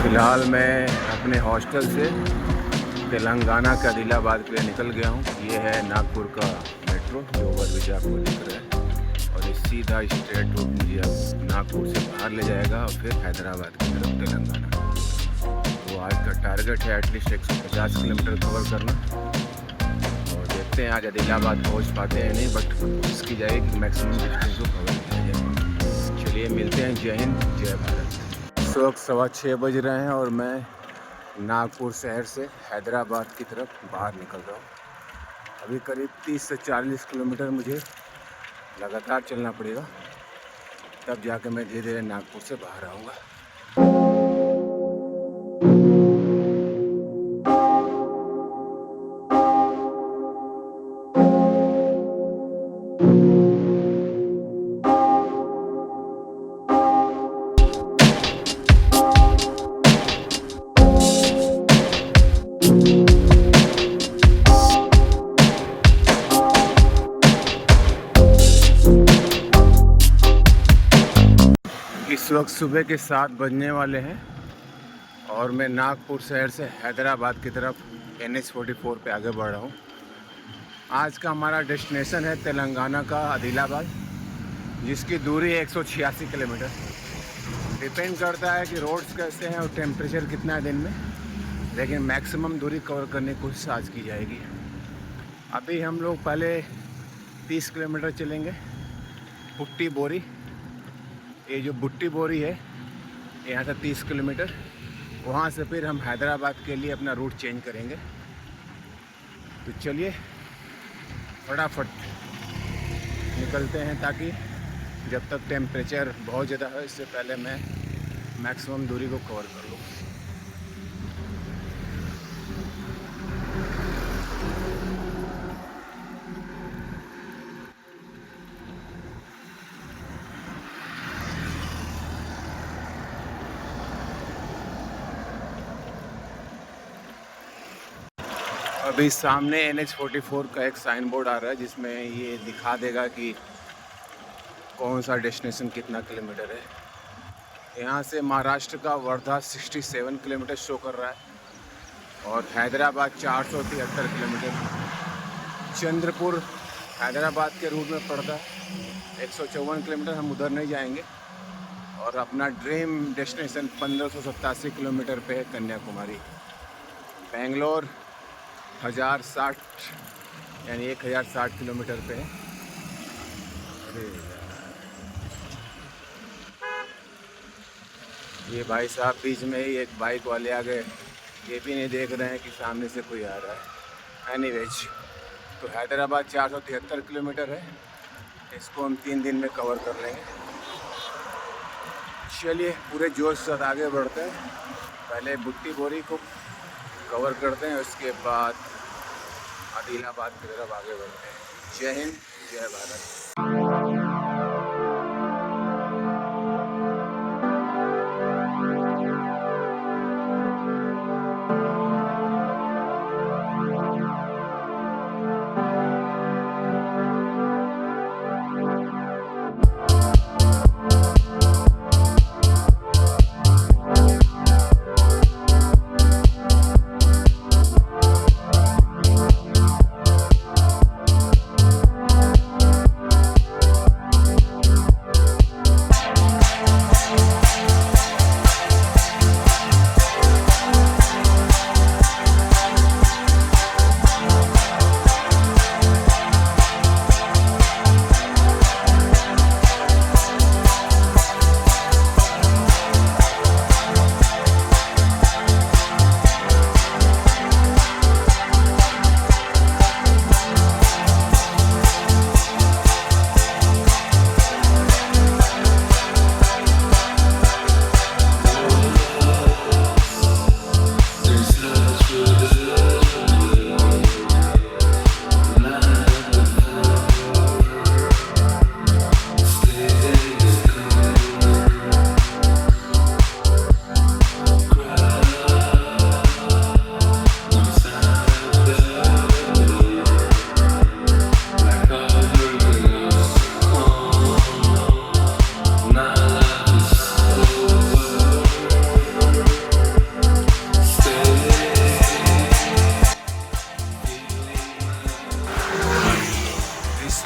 फ़िलहाल मैं अपने हॉस्टल से तेलंगाना के आदिलाबाद के लिए निकल गया हूँ। ये है नागपुर का मेट्रो जो ओवरब्रिज आपको दिख रहा है, और ये सीधा स्ट्रेट रूट मुझे अब नागपुर से बाहर ले जाएगा और फिर हैदराबाद की तरफ तेलंगाना। तो आज का टारगेट है एटलीस्ट 150 किलोमीटर कवर करना, और देखते हैं आज आदिलाबाद पहुँच पाते हैं नहीं, बट कोशिश की जाएगी कि मैक्सिमम डिस्टेंस को कवर किया जाए। चलिए मिलते हैं। जय हिंद, जय भारत। इस वक्त 6:15 बज रहे हैं और मैं नागपुर शहर से हैदराबाद की तरफ बाहर निकल रहा हूँ। अभी करीब 30 से 40 किलोमीटर मुझे लगातार चलना पड़ेगा, तब जाके मैं धीरे धीरे नागपुर से बाहर आऊँगा। इस वक्त सुबह के 7 बजने वाले हैं और मैं नागपुर शहर से हैदराबाद की तरफ NH-44 पे आगे बढ़ रहा हूँ। आज का हमारा डेस्टिनेशन है तेलंगाना का आदिलाबाद, जिसकी दूरी है 186 किलोमीटर। डिपेंड करता है कि रोड्स कैसे हैं और टेम्परेचर कितना है दिन में, लेकिन मैक्सिमम दूरी कवर करने की कोशिश आज की जाएगी। अभी हम लोग पहले 30 किलोमीटर चलेंगे बुट्टी बोरी। ये जो बुट्टी बोरी है यहाँ से 30 किलोमीटर, वहाँ से फिर हम हैदराबाद के लिए अपना रूट चेंज करेंगे। तो चलिए फटाफट निकलते हैं, ताकि जब तक टेम्परेचर बहुत ज़्यादा है इससे पहले मैं मैक्सिमम दूरी को कवर कर लूँ। अभी सामने NH-44 का एक साइन बोर्ड आ रहा है, जिसमें ये दिखा देगा कि कौन सा डेस्टिनेशन कितना किलोमीटर है। यहाँ से महाराष्ट्र का वर्धा 67 किलोमीटर शो कर रहा है और हैदराबाद 473 किलोमीटर। चंद्रपुर हैदराबाद के रूट में पड़ता है, 154 किलोमीटर। हम उधर नहीं जाएंगे। और अपना ड्रीम डेस्टिनेशन 1587 किलोमीटर पे है, कन्याकुमारी। बेंगलोर 1060 यानी 1060 किलोमीटर पे है। अरे ये भाई साहब बीच में ही एक बाइक वाले आ गए, ये भी नहीं देख रहे हैं कि सामने से कोई आ रहा है। एनीवेज, तो हैदराबाद 473 किलोमीटर है, इसको हम 3 दिन में कवर कर लेंगे। चलिए पूरे जोश के साथ आगे बढ़ते हैं। पहले बुट्टी बोरी को कवर करते हैं, उसके बाद आदिलाबाद की तरफ आगे बढ़ते हैं। जय हिंद, जय भारत।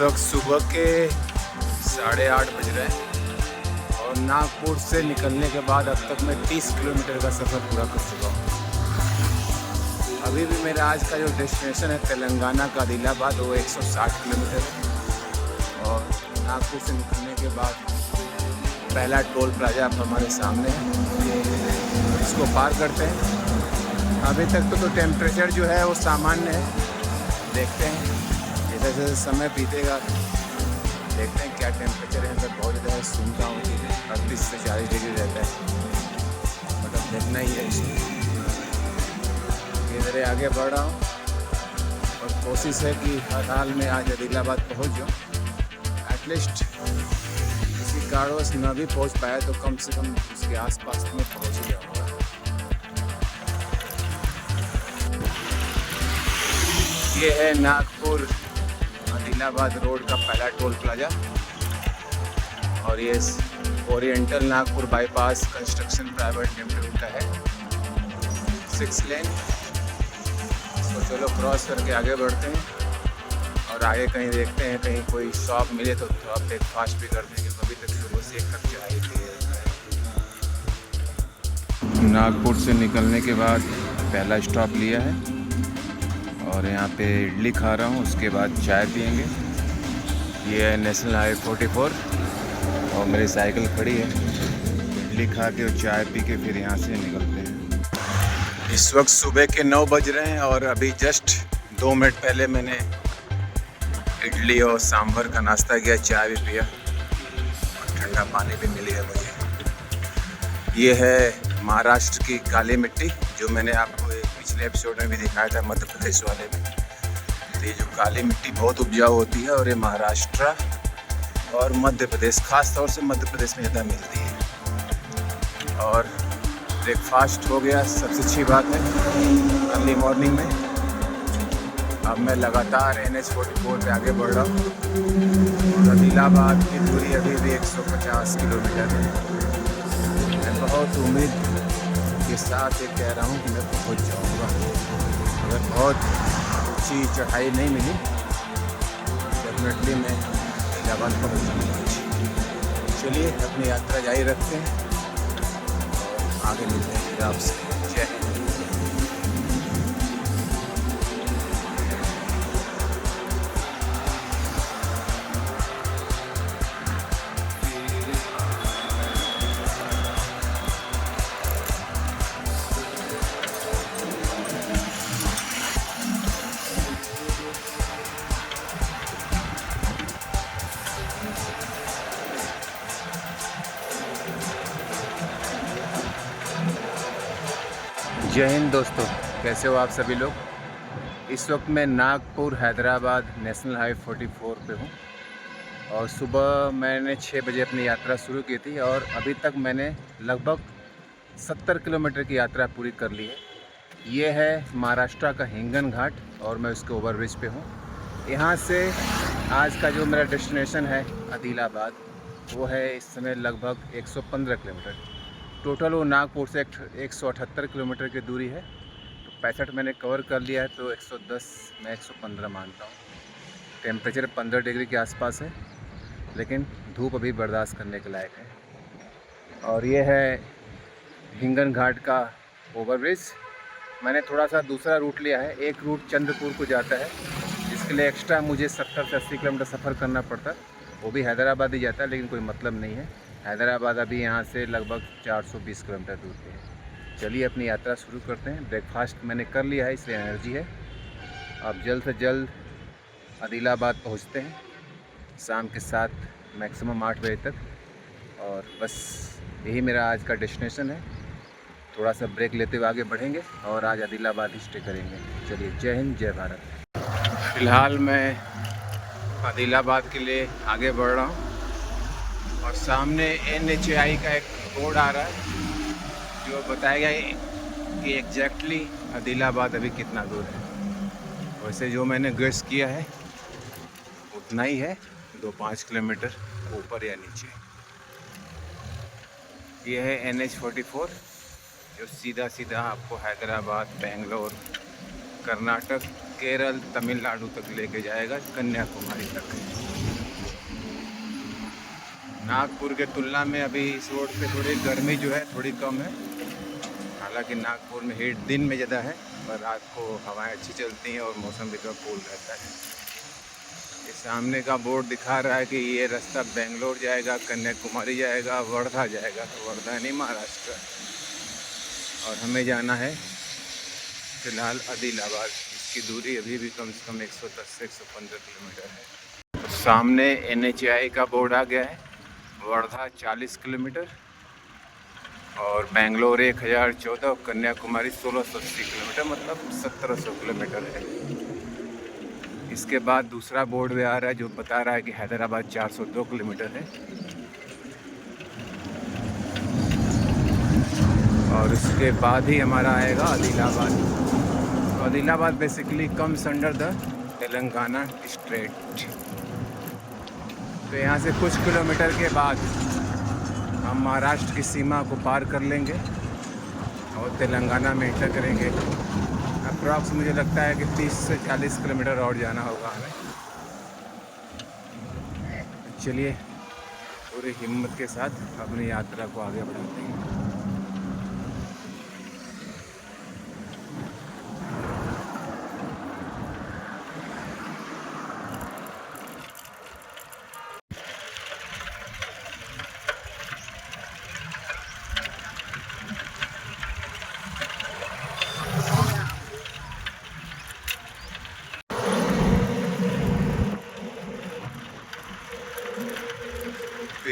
वक्त सुबह के 8:30 बज रहे हैं और नागपुर से निकलने के बाद अब तक मैं 30 किलोमीटर का सफ़र पूरा कर चुका हूँ। अभी भी मेरा आज का जो डेस्टिनेशन है तेलंगाना का आदिलाबाद, वो 160 किलोमीटर है। और नागपुर से निकलने के बाद पहला टोल प्लाजा अब हमारे सामने है, इसको पार करते हैं। अभी तक तो टेम्परेचर जो है वो सामान्य है, देखते हैं जैसे जैसे समय बीतेगा देखते हैं क्या टेम्परेचर है। मैं बहुत ज़्यादा सुनता हूँ कि 38 से 40 डिग्री रहता है, मतलब देखना ही है इसको। धीरे आगे बढ़ रहा हूँ और कोशिश है कि हर हाल में आज आदिलाबाद पहुँच जाऊँ। एटलीस्ट किसी कारणवश न भी पहुँच पाया तो कम से कम उसके आसपास में पहुँच ही जाऊँगा। ये है नागपुर आदिलाबाद रोड का पहला टोल प्लाजा और ये oriental Nagpur bypass construction private limited का है, 6 लेन। तो चलो क्रॉस करके आगे बढ़ते हैं और आगे कहीं देखते हैं, कहीं कोई शॉप मिले तो थोड़ा ब्रेकफास्ट भी करते हैं, क्योंकि अभी तक सुबह से एक कप चाय थी। नागपुर से निकलने के बाद पहला स्टॉप लिया है और यहाँ पे इडली खा रहा हूँ, उसके बाद चाय पियेंगे। ये है नेशनल हाईवे 44 और मेरी साइकिल खड़ी है। इडली खा के और चाय पी के फिर यहाँ से निकलते हैं। इस वक्त सुबह के 9 बज रहे हैं और अभी जस्ट 2 मिनट पहले मैंने इडली और सांभर का नाश्ता किया, चाय भी पिया और ठंडा पानी भी मिली है मुझे। ये है महाराष्ट्र की काली मिट्टी, जो मैंने आपको पिछले एपिसोड में भी दिखाया था मध्य प्रदेश वाले में। तो ये जो काली मिट्टी बहुत उपजाऊ होती है और ये महाराष्ट्र और मध्य प्रदेश, खास तौर से मध्य प्रदेश में ज़्यादा मिलती है। और ब्रेकफास्ट हो गया, सबसे अच्छी बात है अर्ली मॉर्निंग में। अब मैं लगातार NH44 पे आगे बढ़ रहा हूँ और आदिलाबाद की दूरी अभी भी 150 किलोमीटर है। मैं बहुत उम्मीद के साथ ये कह रहा हूँ कि मैं पहुँच जाऊँगा। अगर बहुत ऊंची चढ़ाई नहीं मिली डेफिनेटली मैं आदिलाबाद पहुँच जाऊँगा। चलिए अपनी यात्रा जारी रखते हैं और आगे मिलते हैं फिर आपसे। जय हिंद। जय हिंद दोस्तों, कैसे हो आप सभी लोग। इस वक्त मैं नागपुर हैदराबाद नेशनल हाईवे 44 पे हूँ और सुबह मैंने 6 बजे अपनी यात्रा शुरू की थी और अभी तक मैंने लगभग 70 किलोमीटर की यात्रा पूरी कर ली है। ये है महाराष्ट्र का हिंगन घाट और मैं उसके ओवरब्रिज पे हूँ। यहाँ से आज का जो मेरा डेस्टिनेशन है आदिलाबाद, वो है इस समय लगभग 115 किलोमीटर। टोटल वो नागपुर से 178 किलोमीटर की दूरी है। तो 65 मैंने कवर कर लिया है, तो 110 मैं 115 मानता हूँ। टेम्परेचर 15 डिग्री के आसपास है, लेकिन धूप अभी बर्दाश्त करने के लायक है। और ये है हिंगन घाट का ओवरब्रिज। मैंने थोड़ा सा दूसरा रूट लिया है, एक रूट चंद्रपुर को जाता है, जिसके लिए एक्स्ट्रा मुझे 70 से 80 किलोमीटर सफ़र करना पड़ता है। वो भी हैदराबाद ही जाता है, लेकिन कोई मतलब नहीं है। हैदराबाद अभी यहाँ से लगभग 420 किलोमीटर दूर पे है। चलिए अपनी यात्रा शुरू करते हैं। ब्रेकफास्ट मैंने कर लिया है, इसलिए एनर्जी है। अब जल्द से जल्द आदिलाबाद पहुँचते हैं शाम के 7 मैक्सिमम 8 बजे तक। और बस यही मेरा आज का डेस्टिनेशन है। थोड़ा सा ब्रेक लेते हुए आगे बढ़ेंगे और आज आदिलाबाद ही स्टे करेंगे। चलिए, जय हिंद, जय भारत। फ़िलहाल मैं आदिलाबाद के लिए आगे बढ़ रहा हूँ और सामने NHAI का एक बोर्ड आ रहा है जो बताएगा कि एग्जैक्टली आदिलाबाद अभी कितना दूर है। वैसे जो मैंने गेस किया है उतना ही है, 2-5 किलोमीटर ऊपर या नीचे। ये है NH44 जो सीधा सीधा आपको हैदराबाद, बेंगलोर, कर्नाटक केरल तमिलनाडु तक लेके जाएगा, कन्याकुमारी तक। नागपुर के तुलना में अभी इस रोड पे थोड़ी गर्मी जो है थोड़ी कम है। हालांकि नागपुर में हीट दिन में ज़्यादा है, पर रात को हवाएं अच्छी चलती हैं और मौसम भी थोड़ा कूल रहता है। ये सामने का बोर्ड दिखा रहा है कि ये रास्ता बेंगलोर जाएगा, कन्याकुमारी जाएगा, वर्धा जाएगा। तो वर्धा नहीं, महाराष्ट्र। और हमें जाना है फ़िलहाल आदिलाबाद। इसकी दूरी अभी भी कम से कम 110 से 115 किलोमीटर है। तो सामने NHAI का बोर्ड आ गया है। वर्धा 40 किलोमीटर और बेंगलोर 1014 और कन्याकुमारी 1680 किलोमीटर, मतलब 1700 किलोमीटर है। इसके बाद दूसरा बोर्ड भी आ रहा है जो बता रहा है कि हैदराबाद 402 किलोमीटर है। और उसके बाद ही हमारा आएगा आदिलाबाद। तो Adilabad basically comes under the Telangana state. तो यहाँ से कुछ किलोमीटर के बाद हम महाराष्ट्र की सीमा को पार कर लेंगे और तेलंगाना में एंटर करेंगे। अप्रॉक्स मुझे लगता है कि 30 से 40 किलोमीटर और जाना होगा हमें। चलिए पूरी हिम्मत के साथ अपनी यात्रा को आगे बढ़ाते हैं।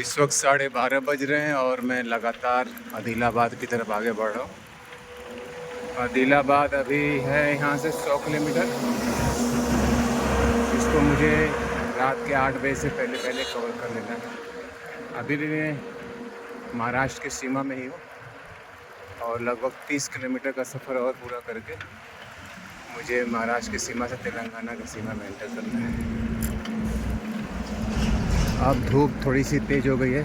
इस वक्त 12:30 बज रहे हैं और मैं लगातार आदिलाबाद की तरफ आगे बढ़ रहा हूँ। आदिलाबाद अभी है यहाँ से 100 किलोमीटर। इसको मुझे रात के 8 बजे से पहले कवर कर लेना है। अभी भी मैं महाराष्ट्र की सीमा में ही हूँ और लगभग 30 किलोमीटर का सफ़र और पूरा करके मुझे महाराष्ट्र की सीमा से तेलंगाना की सीमा में एंटर करना है। अब धूप थोड़ी सी तेज़ हो गई है।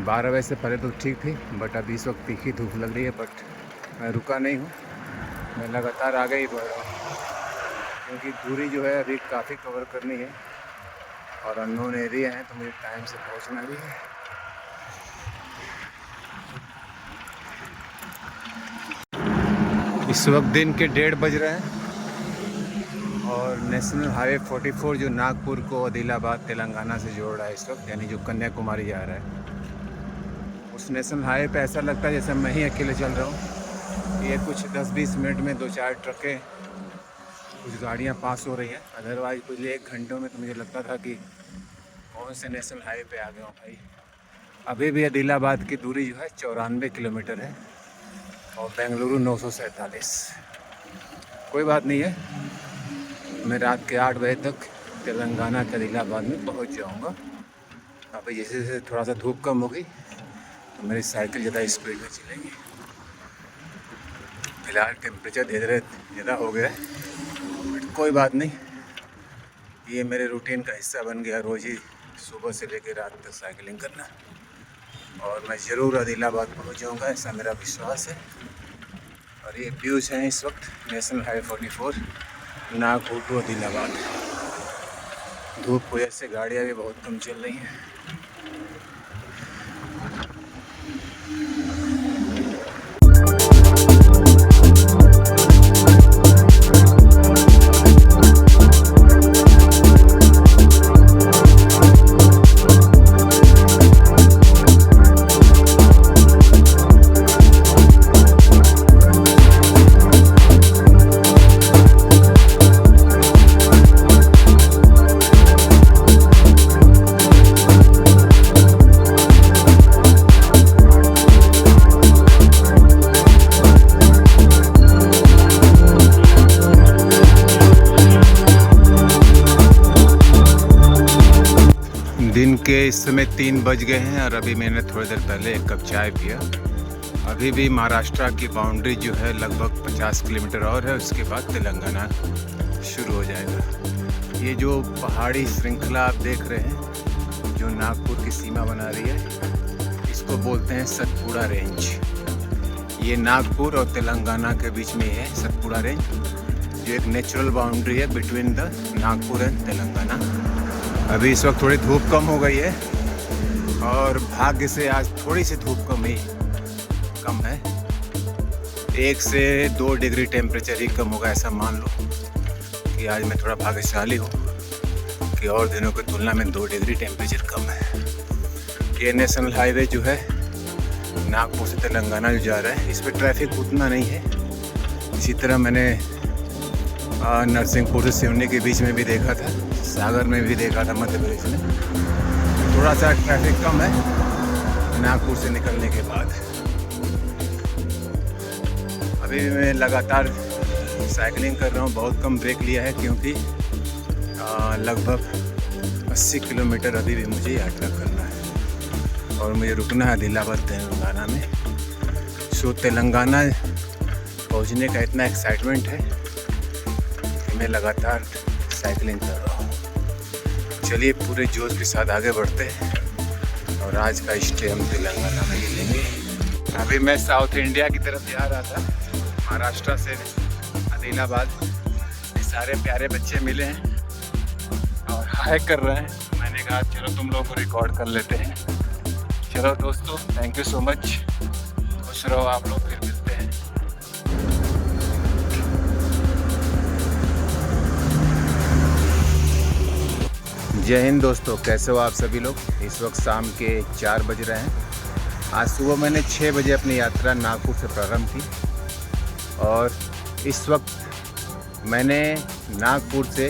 12 बजे से पहले तो ठीक थी, बट अभी इस वक्त तीखी धूप लग रही है। बट मैं रुका नहीं हूँ, मैं लगातार आगे ही बढ़ रहा हूँ क्योंकि दूरी जो है अभी काफ़ी कवर करनी है और अननोन एरिया है, तो मुझे टाइम से पहुँचना भी है। इस वक्त दिन के 1:30 बज रहे हैं और नेशनल हाईवे 44 जो नागपुर को आदिलाबाद तेलंगाना से जोड़ रहा है इस वक्त, यानी जो कन्याकुमारी जा रहा है, उस नेशनल हाईवे पे ऐसा लगता है जैसे मैं ही अकेले चल रहा हूँ। ये कुछ 10-20 मिनट में 2-4 ट्रकें, कुछ गाड़ियाँ पास हो रही हैं। अदरवाइज कुछ 1 घंटों में तो मुझे लगता था कि कौन से नेशनल हाईवे पे आ गया हूँ भाई। अभी भी आदिलाबाद की दूरी जो है 94 किलोमीटर है और बेंगलुरु 947। कोई बात नहीं है, मैं रात के 8 बजे तक तेलंगाना के आदिलाबाद में पहुंच जाऊंगा। अभी जैसे जैसे थोड़ा सा धूप कम होगी तो मेरी साइकिल ज़्यादा स्पीड में चलेगी। फिलहाल टेम्परेचर धीरे ज़्यादा हो गया है, बट कोई बात नहीं, ये मेरे रूटीन का हिस्सा बन गया रोज़ ही सुबह से लेकर रात तक साइकिलिंग करना। और मैं ज़रूर आदिलाबाद पहुंच जाऊंगा, ऐसा मेरा विश्वास है। और ये व्यूज़ हैं इस वक्त national highway 44 Nagpur to Adilabad. धूप की वजह से गाड़ियाँ भी बहुत कम चल रही हैं। दिन के इस समय 3 बज गए हैं और अभी मैंने थोड़ी देर पहले 1 कप चाय पिया। अभी भी महाराष्ट्र की बाउंड्री जो है लगभग 50 किलोमीटर और है, उसके बाद तेलंगाना शुरू हो जाएगा। ये जो पहाड़ी श्रृंखला आप देख रहे हैं जो नागपुर की सीमा बना रही है, इसको बोलते हैं सतपुड़ा रेंज। ये नागपुर और तेलंगाना के बीच में है सतपुड़ा रेंज, जो एक नेचुरल बाउंड्री है between the Nagpur and Telangana. अभी इस वक्त थोड़ी धूप कम हो गई है और भाग्य से आज थोड़ी सी धूप कम है। 1 से 2 डिग्री टेम्परेचर ही कम होगा, ऐसा मान लो कि आज मैं थोड़ा भाग्यशाली हूँ कि और दिनों की तुलना में 2 डिग्री टेम्परेचर कम है। ये नेशनल हाईवे जो है नागपुर से तेलंगाना जो जा रहा है, इस पर ट्रैफिक उतना नहीं है। इसी तरह मैंने नरसिंहपुर से सिवनी के बीच में भी देखा था, सागर में भी देखा था, मध्य प्रदेश में थोड़ा सा ट्रैफिक कम है नागपुर से निकलने के बाद। अभी मैं लगातार साइकिलिंग कर रहा हूँ, बहुत कम ब्रेक लिया है क्योंकि लगभग 80 किलोमीटर अभी भी मुझे यात्रा करना है और मुझे रुकना है आदिलाबाद तेलंगाना में। सो तेलंगाना पहुँचने का इतना एक्साइटमेंट है कि मैं लगातार साइकिलिंग कर रहा हूँ। चलिए पूरे जोश के साथ आगे बढ़ते हैं और आज का स्टे हम तेलंगाना में ही लेंगे। अभी मैं साउथ इंडिया की तरफ जा रहा था, महाराष्ट्र से आदिलाबाद। ये सारे प्यारे बच्चे मिले हैं और हाय कर रहे हैं। मैंने कहा चलो तुम लोगों को रिकॉर्ड कर लेते हैं। चलो दोस्तों, थैंक यू सो मच, खुश रहो आप लोग, फिर मिलते हैं। जय हिंद दोस्तों, कैसे हो आप सभी लोग। इस वक्त शाम के 4 बज रहे हैं। आज सुबह मैंने 6 बजे अपनी यात्रा नागपुर से प्रारंभ की और इस वक्त मैंने नागपुर से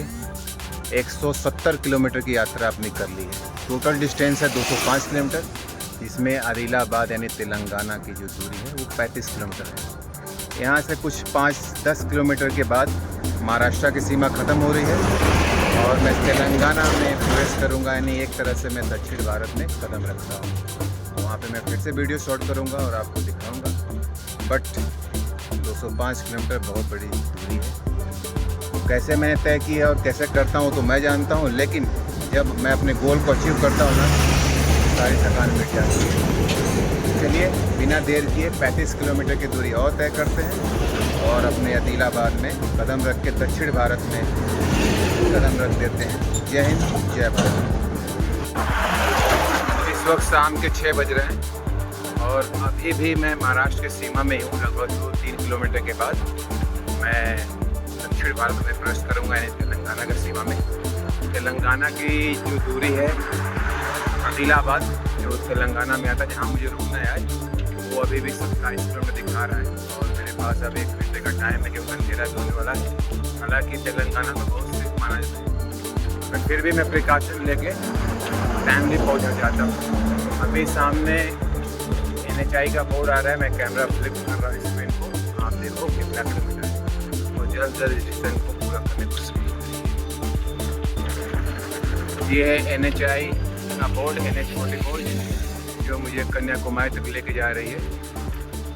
170 किलोमीटर की यात्रा अपनी कर ली है। टोटल डिस्टेंस है 205 किलोमीटर, जिसमें आदिलाबाद यानी तेलंगाना की जो दूरी है वो 35 किलोमीटर है। यहाँ से कुछ 5-10 किलोमीटर के बाद महाराष्ट्र की सीमा ख़त्म हो रही है और मैं तेलंगाना में प्रवेश करूँगा, यानी एक तरह से मैं दक्षिण भारत में कदम रखता हूँ। वहाँ पे मैं फिर से वीडियो शॉट करूँगा और आपको दिखाऊँगा। बट 205 किलोमीटर बहुत बड़ी दूरी है। तो कैसे मैंने तय किया और कैसे करता हूँ तो मैं जानता हूँ, लेकिन जब मैं अपने गोल को अचीव करता हूँ ना, सारी थकान मिट जाती है। चलिए बिना देर किए 35 किलोमीटर की दूरी और तय करते हैं और अपने आदिलाबाद में कदम रख के दक्षिण भारत में कदम रख देते हैं। जय हिंद, जय भारत। इस वक्त शाम के 6 बज रहे हैं और अभी भी मैं महाराष्ट्र की सीमा में ही हूँ। लगभग 2-3 किलोमीटर के बाद मैं दक्षिण भारत में प्रवेश करूँगा, यानी तेलंगाना की सीमा में। तेलंगाना की जो दूरी है आदिलाबाद, जो तेलंगाना में आता है, जहाँ मुझे रुकना है आज, वो अभी भी 27 किलोमीटर दिखा रहा है और मेरे पास अब 1 घंटे का टाइम है क्योंकि अंधेरा भी होने वाला है। हालांकि तेलंगाना में बहुत सेफ माना जाता है, पर फिर भी मैं प्रिकॉशन लेके टाइमली पहुँचना चाहता हूँ। अभी सामने NHI का बोर्ड आ रहा है, मैं कैमरा फ्लिप कर रहा हूँ स्क्रीन को, आप देखो कितना किलोमीटर है और जल्द डिस्टेंस को पूरा करने की कोशिश। ये है NHI का बोर्ड, NH44, जो मुझे कन्याकुमारी तक लेके जा रही है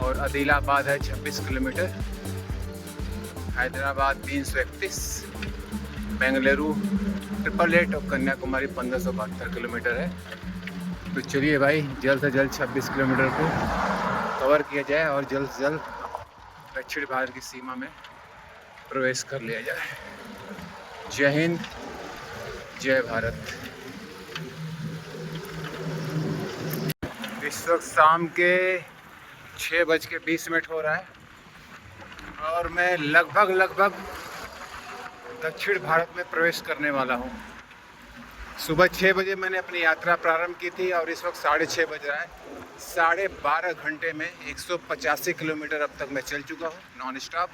और आदिलाबाद है 26 किलोमीटर, हैदराबाद 331, बेंगलुरु 888 और कन्याकुमारी 1572 किलोमीटर है। तो चलिए भाई, जल्द से जल्द 26 किलोमीटर को कवर किया जाए और जल्द से जल्द दक्षिण भारत की सीमा में प्रवेश कर लिया जाए। जय हिंद, जय भारत। इस वक्त शाम के 6:20 हो रहा है और मैं लगभग दक्षिण भारत में प्रवेश करने वाला हूँ। सुबह 6 बजे मैंने अपनी यात्रा प्रारंभ की थी और इस वक्त 6:30 बज रहा है। 12.5 घंटे में 185 किलोमीटर अब तक मैं चल चुका हूँ नॉन स्टॉप।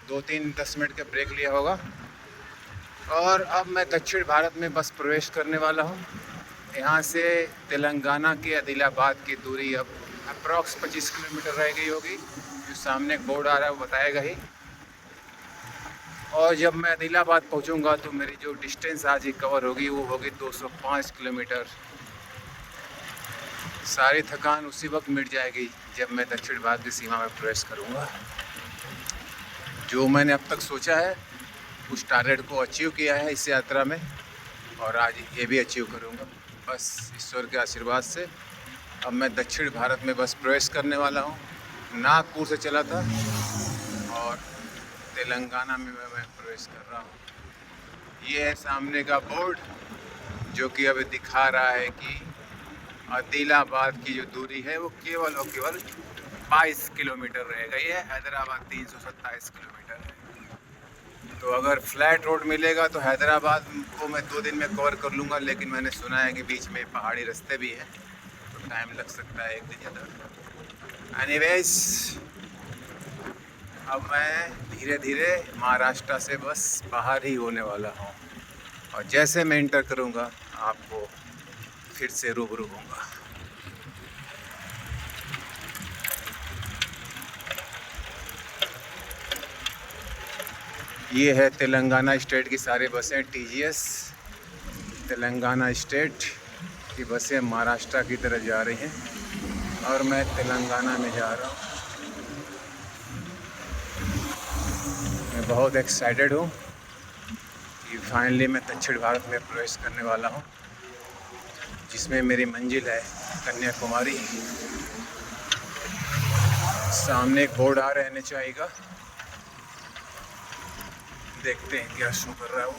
2-3-10 मिनट का ब्रेक लिया होगा और अब मैं दक्षिण भारत में बस प्रवेश करने वाला हूँ। यहाँ से तेलंगाना के आदिलाबाद की दूरी अब अप्रॉक्स 25 किलोमीटर रह गई होगी। जो सामने एक बोर्ड आ रहा है वो बताएगा ही। और जब मैं आदिलाबाद पहुँचूँगा तो मेरी जो डिस्टेंस आज ही कवर होगी वो होगी 205 किलोमीटर। सारी थकान उसी वक्त मिट जाएगी जब मैं दक्षिण भारत की सीमा में प्रवेश करूँगा। जो मैंने अब तक सोचा है उस टारगेट को अचीव किया है इस यात्रा में और आज ये भी अचीव करूँगा। बस ईश्वर के आशीर्वाद से अब मैं दक्षिण भारत में बस प्रवेश करने वाला हूँ। नागपुर से चला था और तेलंगाना में मैं प्रवेश कर रहा हूँ। ये है सामने का बोर्ड जो कि अभी दिखा रहा है कि आदिलाबाद की जो दूरी है वो केवल और केवल 22 किलोमीटर रहेगा। ये हैदराबाद 327 किलोमीटर है। तो अगर फ्लैट रोड मिलेगा तो हैदराबाद को मैं 2 दिन में कवर कर लूँगा, लेकिन मैंने सुना है कि बीच में पहाड़ी रास्ते भी हैं तो टाइम लग सकता है 1 दिन या 2। एनीवेज, अब मैं धीरे धीरे महाराष्ट्र से बस बाहर ही होने वाला हूँ और जैसे मैं इंटर करूँगा आपको फिर से रूबरू होऊंगा। ये है तेलंगाना स्टेट की सारी बसें। TGS तेलंगाना स्टेट की बसें महाराष्ट्र की तरफ जा रही हैं और मैं तेलंगाना में जा रहा हूँ। मैं बहुत एक्साइटेड हूँ कि फाइनली मैं दक्षिण भारत में प्रवेश करने वाला हूँ, जिसमें मेरी मंजिल है कन्याकुमारी। सामने एक बोर्ड आ रहा है NHAI का, देखते हैं क्या शो कर रहा है वो।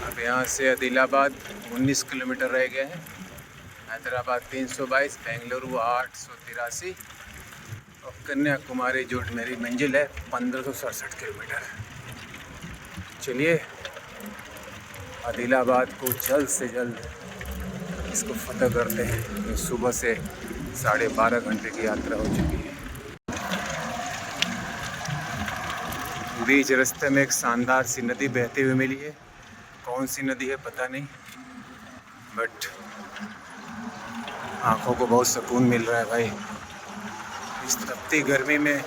अब यहाँ से आदिलाबाद 19 किलोमीटर रह गए हैं, हैदराबाद 322, बेंगलुरु 883 और कन्याकुमारी जो मेरी मंजिल है 1567 किलोमीटर। चलिए आदिलाबाद को जल्द से जल्द इसको फतह करते हैं। ये सुबह से 12.5 घंटे की यात्रा हो चुकी है। बीच रास्ते में एक शानदार सी नदी बहती हुई मिली है। कौन सी नदी है पता नहीं, बट आँखों को बहुत सुकून मिल रहा है भाई। इस तपती गर्मी में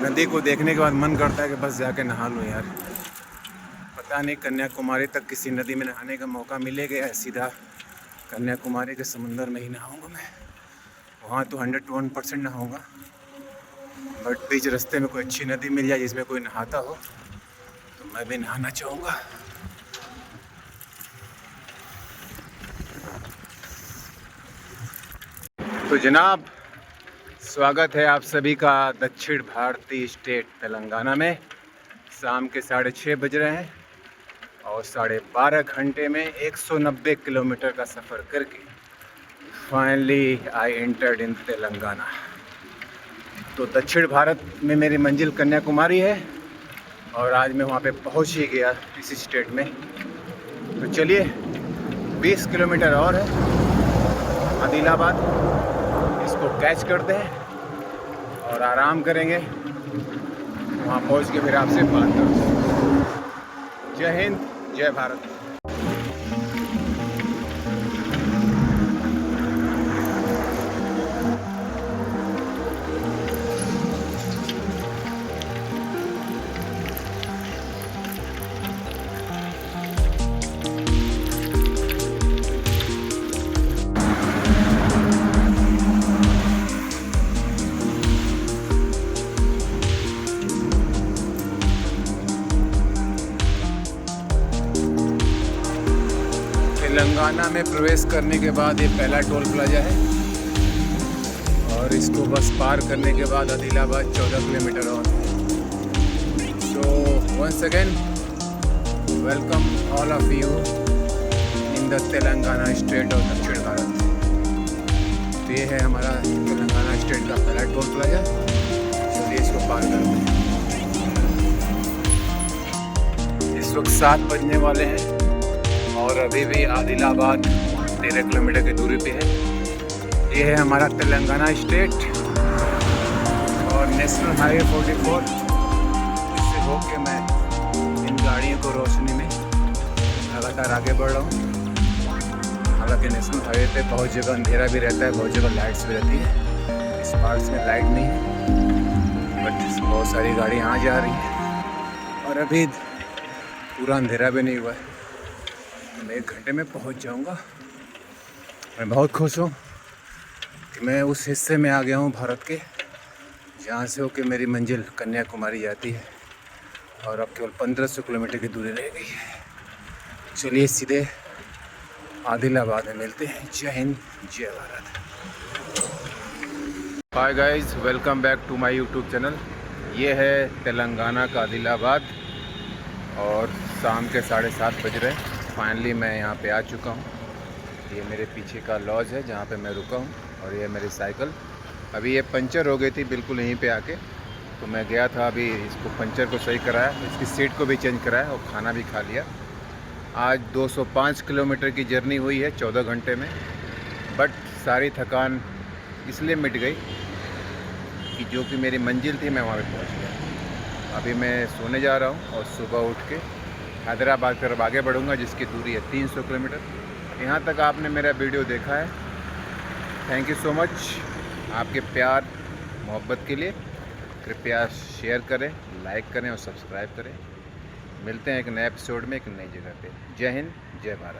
नदी को देखने के बाद मन करता है कि बस जाके नहा लूँ यार। पता नहीं कन्याकुमारी तक किसी नदी में नहाने का मौका मिलेगा या सीधा कन्याकुमारी के समुंदर में ही नहाऊंगा मैं। वहाँ तो 101% नहाऊंगा, बट बीच रास्ते में कोई अच्छी नदी मिल जाए जिसमें कोई नहाता हो तो मैं भी नहाना चाहूँगा। तो जनाब, स्वागत है आप सभी का दक्षिण भारतीय स्टेट तेलंगाना में। शाम के 6:30 बज रहे हैं और 12.5 घंटे में 190 किलोमीटर का सफ़र करके finally I entered in Telangana. तो दक्षिण भारत में मेरी मंजिल कन्याकुमारी है और आज मैं वहाँ पे पहुँच ही गया इसी स्टेट में। तो चलिए 20 किलोमीटर और है आदिलाबाद, इसको कैच करते हैं और आराम करेंगे। वहाँ पहुँच के फिर आपसे बात करते हैं। जय हिंद, जय भारत। तेलंगाना में प्रवेश करने के बाद ये पहला टोल प्लाजा है और इसको बस पार करने के बाद आदिलाबाद 14 किलोमीटर और। तो once again welcome all of you in the Telangana state और दक्षिण भारत। तो ये है हमारा तेलंगाना स्टेट का पहला टोल प्लाजा। चलिए इसको पार करते हैं। इस वक्त 7 बजने वाले हैं और अभी भी आदिलाबाद 13 किलोमीटर की दूरी पे है। ये है हमारा तेलंगाना स्टेट और नेशनल हाईवे 44, इससे होके मैं इन गाड़ियों को रोशनी में लगातार आगे बढ़ रहा हूँ। हालांकि नेशनल हाईवे पे बहुत जगह अंधेरा भी रहता है, बहुत जगह लाइट्स भी रहती है। इस पार्ट्स में लाइट नहीं है, बट बहुत सारी गाड़ियाँ आ जा रही हैं और अभी पूरा अंधेरा भी नहीं हुआ है। मैं 1 घंटे में पहुंच जाऊंगा। मैं बहुत खुश हूँ कि मैं उस हिस्से में आ गया हूँ भारत के जहाँ से होकर मेरी मंजिल कन्याकुमारी जाती है। और अब केवल 1500 किलोमीटर की दूरी रह गई है। चलिए सीधे आदिलाबाद में मिलते हैं। जय हिंद, जय Bharat. Hi guys, welcome back to my YouTube channel. ये है तेलंगाना का आदिलाबाद और शाम के 7:30 बज रहे हैं। फाइनली मैं यहाँ पे आ चुका हूँ। ये मेरे पीछे का लॉज है जहाँ पे मैं रुका हूँ और ये मेरी साइकिल अभी ये पंचर हो गई थी बिल्कुल यहीं पे आके, तो मैं गया था अभी इसको पंचर को सही कराया, इसकी सीट को भी चेंज कराया और खाना भी खा लिया। आज 205 किलोमीटर की जर्नी हुई है 14 घंटे में, बट सारी थकान इसलिए मिट गई कि जो कि मेरी मंजिल थी मैं वहाँ पे पहुँच गया। अभी मैं सोने जा रहा हूँ और सुबह उठ के हैदराबाद की तरफ आगे बढ़ूँगा जिसकी दूरी है 300 किलोमीटर। यहाँ तक आपने मेरा वीडियो देखा है, थैंक यू सो मच आपके प्यार मोहब्बत के लिए। कृपया शेयर करें, लाइक करें और सब्सक्राइब करें। मिलते हैं एक नए एपिसोड में एक नई जगह पे। जय हिंद, जय भारत।